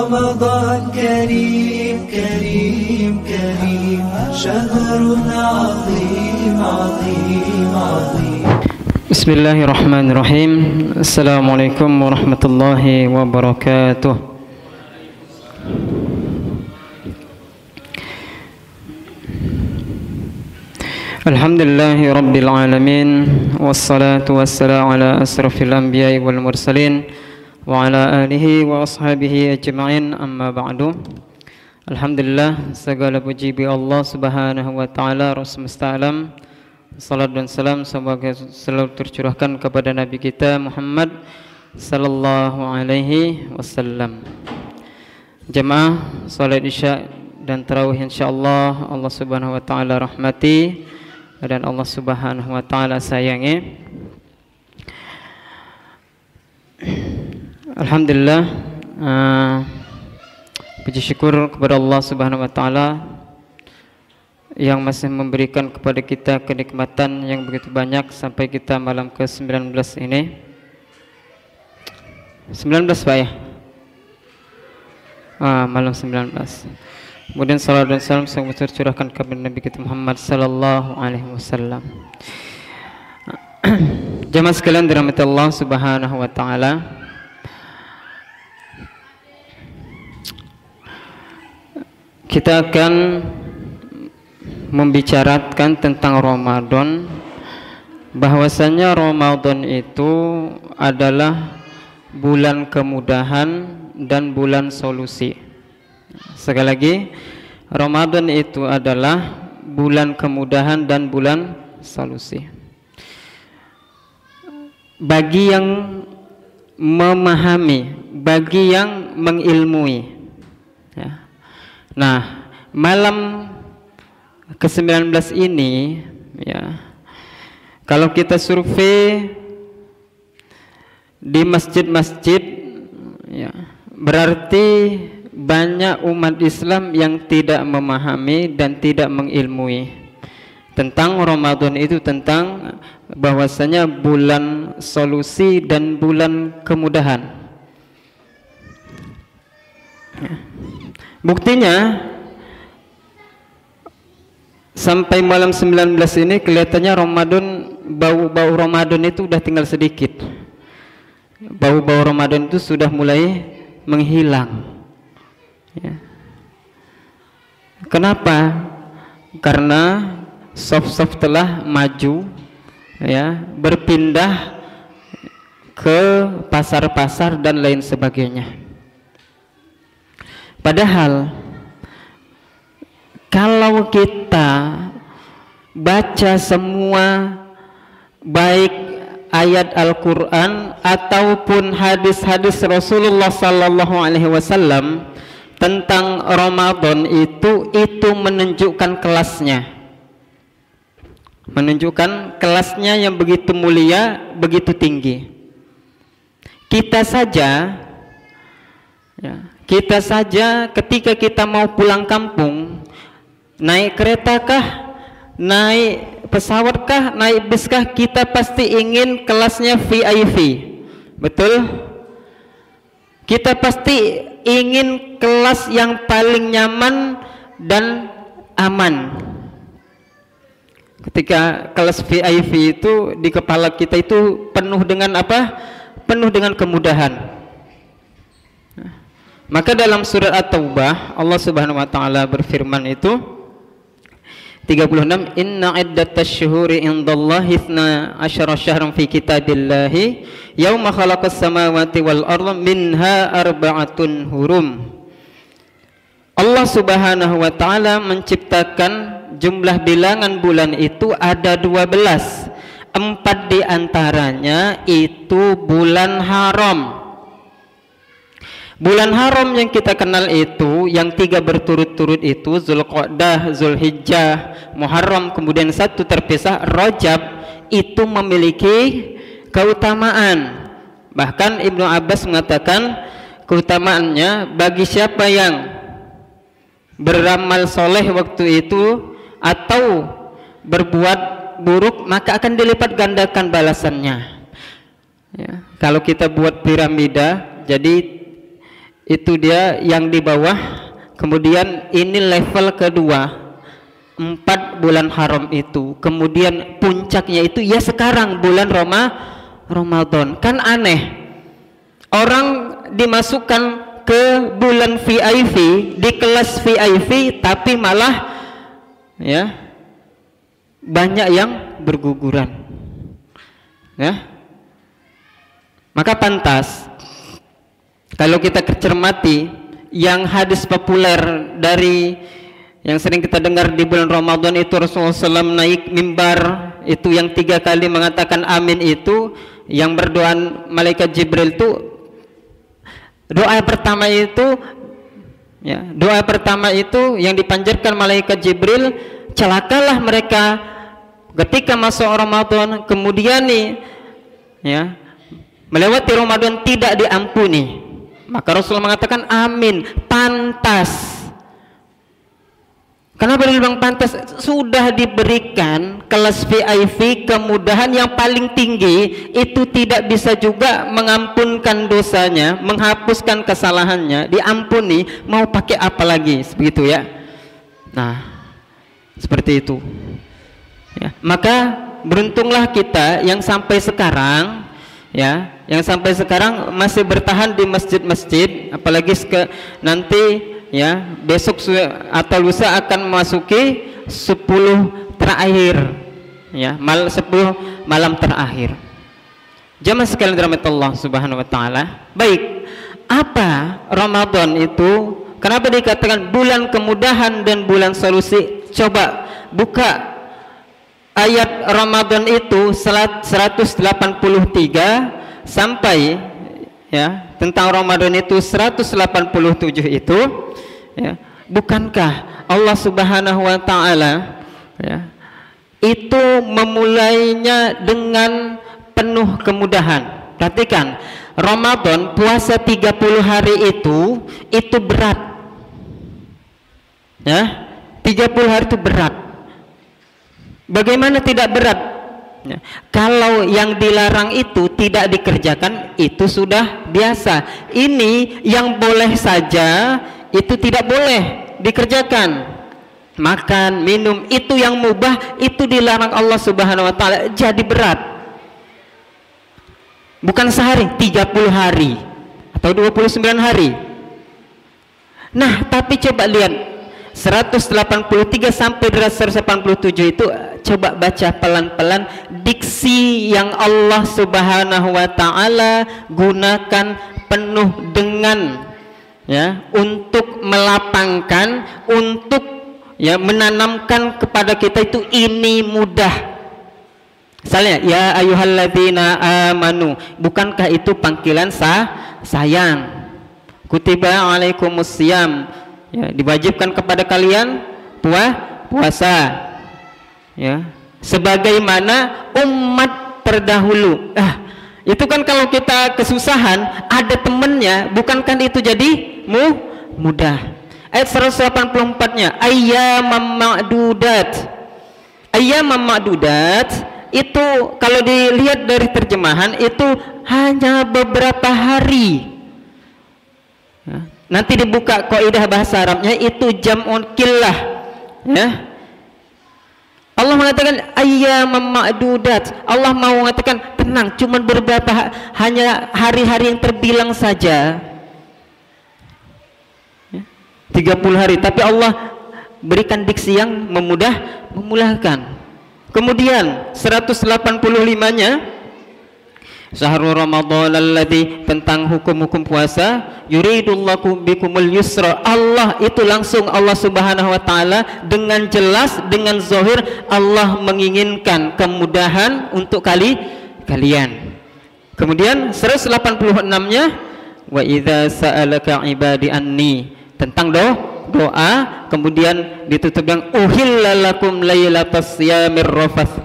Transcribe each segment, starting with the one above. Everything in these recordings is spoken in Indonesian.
رمضان كريم كريم كريم شهر عظيم عظيم عظيم. بسم الله الرحمن الرحيم. السلام عليكم ورحمة الله وبركاته. Alhamdulillahi Rabbil Alamin. Wassalatu wassalamu ala asrafil anbiya'i wal mursalin wa ala alihi wa ashabihi ajma'in, amma ba'du. Alhamdulillah, segala puji bagi Allah subhanahu wa ta'ala, Rabb semesta alam. Salat dan salam semoga selalu tercurahkan kepada Nabi kita Muhammad sallallahu alaihi wasallam. Jemaah salat isya dan tarawih insyaallah Allah subhanahu wa ta'ala rahmati dan Allah subhanahu wa ta'ala sayangi. Alhamdulillah, puji syukur kepada Allah subhanahu wa ta'ala yang masih memberikan kepada kita kenikmatan yang begitu banyak sampai kita malam ke-19 ini. 19 Pak ya? Malam 19. Kemudian salam dan salam semoga tercurahkan kepada Nabi kita Muhammad sallallahu alaihi wasallam. Jemaah sekalian dirahmati Allah subhanahu wa ta'ala, kita akan membicarakan tentang Ramadan, bahwasanya Ramadan itu adalah bulan kemudahan dan bulan solusi. Sekali lagi, Ramadan itu adalah bulan kemudahan dan bulan solusi. Bagi yang memahami, bagi yang mengilmui ya. Nah, malam ke-19 ini ya, kalau kita survei di masjid-masjid ya, berarti banyak umat Islam yang tidak memahami dan tidak mengilmui tentang Ramadan itu, tentang bahwasanya bulan solusi dan bulan kemudahan. Buktinya sampai malam 19 ini kelihatannya Ramadan, bau-bau Ramadan itu udah tinggal sedikit. Bau-bau Ramadan itu sudah mulai menghilang. Ya. Kenapa? Karena soft-soft telah maju ya, berpindah ke pasar-pasar dan lain sebagainya. Padahal kalau kita baca semua, baik ayat Al-Quran ataupun hadis-hadis Rasulullah sallallahu alaihi wasallam tentang Ramadan itu menunjukkan kelasnya, menunjukkan kelasnya yang begitu mulia, begitu tinggi. Kita saja ketika kita mau pulang kampung, naik keretakah, naik pesawat naik biskah, kita pasti ingin kelasnya VIP, betul? Kita pasti ingin kelas yang paling nyaman dan aman. Ketika kelas VIP itu di kepala kita itu penuh dengan apa? Penuh dengan kemudahan. Maka dalam surat At-Taubah Allah Subhanahu wa taala berfirman itu 36, inna iddatasy syuhuri indallahi 12 syahran fi kitabillahi yauma khalaqas samawati wal arda minha arba'atun hurum. Allah Subhanahu wa taala menciptakan jumlah bilangan bulan itu ada 12. 4 di antaranya itu bulan haram. Bulan haram yang kita kenal itu, yang 3 berturut-turut itu Zulqa'dah, Zulhijjah, Muharram, kemudian 1 terpisah Rajab, itu memiliki keutamaan. Bahkan Ibnu Abbas mengatakan keutamaannya bagi siapa yang beramal soleh waktu itu atau berbuat buruk maka akan dilipat gandakan balasannya. Ya, kalau kita buat piramida, jadi itu dia yang di bawah. Kemudian ini level kedua, 4 bulan haram itu. Kemudian puncaknya itu ya sekarang bulan Ramadan. Kan aneh, orang dimasukkan ke bulan VIP, di kelas VIP, tapi malah ya banyak yang berguguran, ya. Maka pantas kalau kita cermati yang hadis populer dari yang sering kita dengar di bulan Ramadan itu, Rasulullah SAW naik mimbar itu yang 3 kali mengatakan amin, itu yang berdoa malaikat Jibril itu doa pertama itu, ya, doa pertama itu yang dipanjatkan malaikat Jibril, celakalah mereka ketika masuk Ramadan kemudian nih, ya, melewati Ramadan tidak diampuni. Maka Rasulullah mengatakan amin, pantas. Kenapa dibilang pantas? Sudah diberikan kelas VIP, kemudahan yang paling tinggi, itu tidak bisa juga mengampunkan dosanya, menghapuskan kesalahannya, diampuni, mau pakai apa lagi, begitu ya. Nah, seperti itu ya. Maka beruntunglah kita yang sampai sekarang, ya, yang sampai sekarang masih bertahan di masjid-masjid, apalagi nanti, ya, besok atau lusa akan memasuki 10 terakhir, ya, 10 malam terakhir. Jamaah sekalian dirahmati Allah Subhanahu wa taala. Baik, apa Ramadan itu? Kenapa dikatakan bulan kemudahan dan bulan solusi? Coba buka ayat Ramadan itu 183 sampai, ya, tentang Ramadan itu 187 itu, ya, bukankah Allah Subhanahu wa taala, ya, itu memulainya dengan penuh kemudahan. Perhatikan, Ramadan puasa 30 hari itu berat, ya, 30 hari itu berat. Bagaimana tidak berat? Ya, kalau yang dilarang itu tidak dikerjakan, itu sudah biasa. Ini yang boleh saja, itu tidak boleh dikerjakan. Makan, minum, itu yang mubah, itu dilarang Allah Subhanahu wa taala, jadi berat. Bukan sehari, 30 hari atau 29 hari. Nah, tapi coba lihat 183 sampai 187 itu, coba baca pelan-pelan diksi yang Allah Subhanahu wa taala gunakan penuh dengan, ya, untuk melapangkan, untuk, ya, menanamkan kepada kita itu ini mudah. Misalnya, ya ayyuhalladzina amanu, bukankah itu panggilan sayang? Kutiba alaikumusiyam, ya, diwajibkan kepada kalian puasa, ya, sebagaimana umat terdahulu. Itu kan kalau kita kesusahan ada temennya, bukankah itu jadi mudah? Ayat 184-nya, ayyamam ma'dudat. Ayyamam ma'dudat itu kalau dilihat dari terjemahan itu hanya beberapa hari. Ya, nanti dibuka kaidah bahasa Arabnya itu jam'un qillah, ya. Allah mengatakan ayyamam ma'dudat. Allah mau mengatakan tenang, cuman beberapa, hanya hari-hari yang terbilang saja, ya, 30 hari, tapi Allah berikan diksi yang memudahkan. Kemudian 185-nya Syahrul Ramadan alladzi, tentang hukum-hukum puasa, yuridullahu bikumul yusra. Allah itu langsung, Allah Subhanahu wa taala dengan jelas, dengan zahir, Allah menginginkan kemudahan untuk kalian. Kemudian 186-nya, wa idza sa'alaka ibadi anni, tentang doa, kemudian ditutup dengan uhillalakum lailatas siyamir rafath,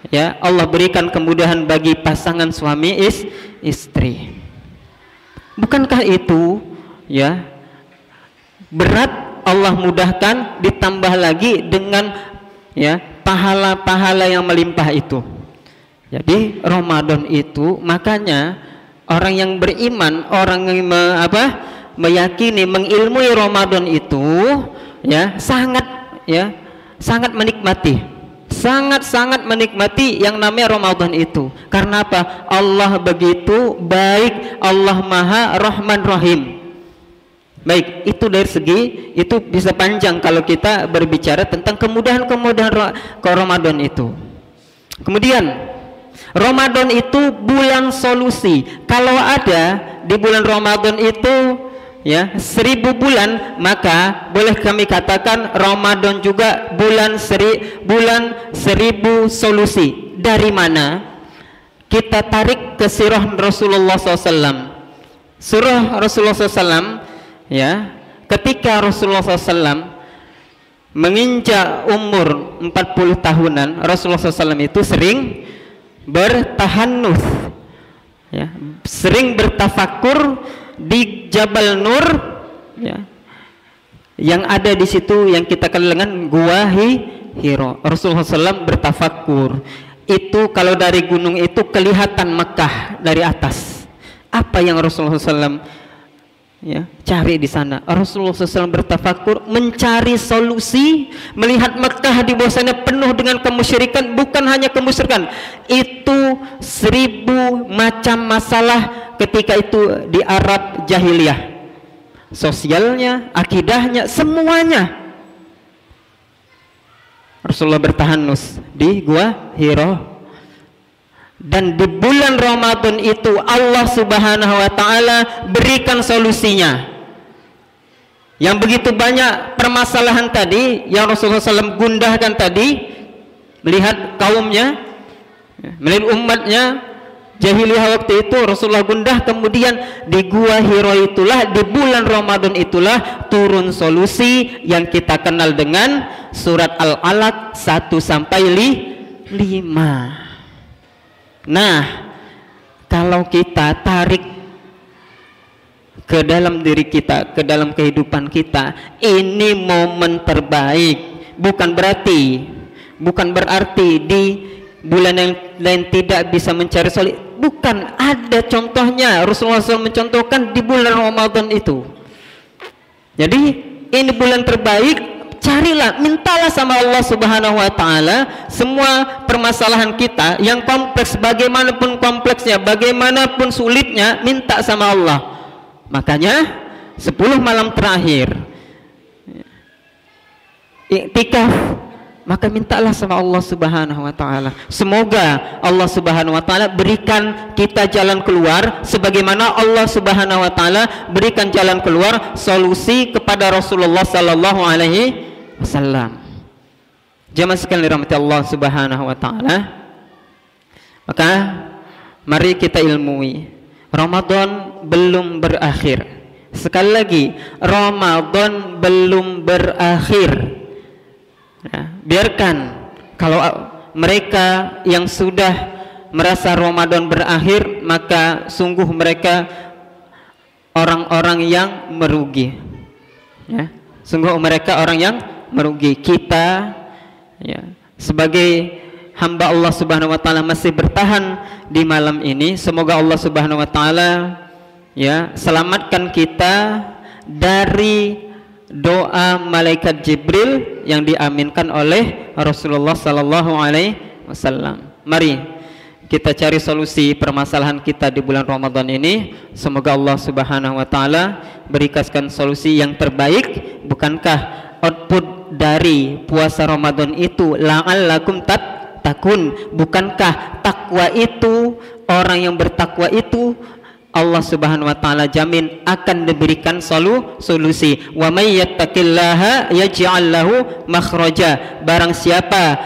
ya, Allah berikan kemudahan bagi pasangan suami istri. Bukankah itu, ya, berat Allah mudahkan, ditambah lagi dengan, ya, pahala-pahala yang melimpah itu. Jadi Ramadan itu, makanya orang yang beriman, orang yang meyakini, mengilmui Ramadan itu ya sangat menikmati, sangat menikmati yang namanya Ramadan itu. Karena apa? Allah begitu baik, Allah Maha Rahman Rahim. Baik, itu dari segi itu bisa panjang kalau kita berbicara tentang kemudahan-kemudahan Ramadan itu. Kemudian Ramadan itu bulan solusi. Kalau ada di bulan Ramadan itu ya 1000 bulan, maka boleh kami katakan Ramadan juga bulan 1000 solusi. Dari mana? Kita tarik ke sirah Rasulullah SAW. Surah Rasulullah SAW ya, ketika Rasulullah SAW menginjak umur 40 tahunan, Rasulullah SAW itu sering bertahannuts ya, sering bertafakur di Jabal Nur ya, yang ada di situ yang kita kenal dengan Gua Hiro. Rasulullah SAW bertafakur. Itu kalau dari gunung itu kelihatan Mekah dari atas. Apa yang Rasulullah SAW ya cari di sana? Rasulullah SAW bertafakur, mencari solusi, melihat Mekah di bawahnya penuh dengan kemusyrikan. Bukan hanya kemusyrikan, itu 1000 macam masalah ketika itu di Arab jahiliyah, sosialnya, akidahnya, semuanya. Rasulullah bertahanus di Gua Hiro. Dan di bulan Ramadan itu Allah Subhanahu wa Ta'ala berikan solusinya. Yang begitu banyak permasalahan tadi yang Rasulullah SAW gundahkan tadi, melihat kaumnya, melihat umatnya jahiliyah waktu itu, Rasulullah gundah. Kemudian di Gua Hiro itulah, di bulan Ramadan itulah turun solusi yang kita kenal dengan surat Al-Alaq 1 sampai 5. Nah, kalau kita tarik ke dalam diri kita, ke dalam kehidupan kita, ini momen terbaik. Bukan berarti di bulan yang lain tidak bisa mencari solusi. Bukan, ada contohnya. Rasulullah SAW mencontohkan di bulan Ramadan itu. Jadi ini bulan terbaik. Carilah, mintalah sama Allah Subhanahu wa Ta'ala semua permasalahan kita yang kompleks, bagaimanapun kompleksnya, bagaimanapun sulitnya, minta sama Allah. Makanya 10 malam terakhir iktikaf, maka mintalah sama Allah Subhanahu wa Ta'ala. Semoga Allah Subhanahu wa Ta'ala berikan kita jalan keluar sebagaimana Allah Subhanahu wa Ta'ala berikan jalan keluar solusi kepada Rasulullah sallallahu alaihi wasallam. Jamaah sekalian dirahmati Allah Subhanahu wa Ta'ala, maka mari kita ilmui, Ramadan belum berakhir. Sekali lagi, Ramadan belum berakhir. Nah, biarkan kalau mereka yang sudah merasa Ramadan berakhir, maka sungguh mereka orang-orang yang merugi ya. Sungguh mereka orang yang merugi. Kita ya, sebagai hamba Allah Subhanahu wa Ta'ala masih bertahan di malam ini. Semoga Allah Subhanahu wa Ta'ala ya selamatkan kita dari doa malaikat Jibril yang diaminkan oleh Rasulullah sallallahu alaihi wasallam. Mari kita cari solusi permasalahan kita di bulan Ramadan ini. Semoga Allah Subhanahu wa Ta'ala berikan solusi yang terbaik. Bukankah output dari puasa Ramadan itu la'allakum takun? Bukankah takwa itu, orang yang bertakwa itu Allah Subhanahu wa Ta'ala jamin akan diberikan solusi. Wa may yattaqillaha yaj'al lahu makhraja. Barang siapa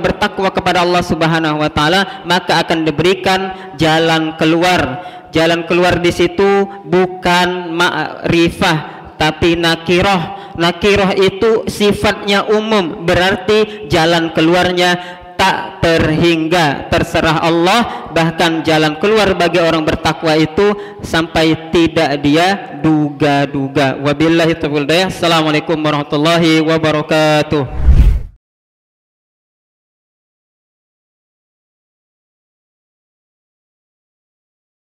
bertakwa kepada Allah Subhanahu wa Ta'ala, maka akan diberikan jalan keluar. Jalan keluar di situ bukan ma'rifah tapi nakirah. Nakirah itu sifatnya umum, berarti jalan keluarnya tak terhingga, terserah Allah. Bahkan jalan keluar bagi orang bertakwa itu sampai tidak dia duga-duga. Wabillahi taufiq. Assalamualaikum warahmatullahi wabarakatuh.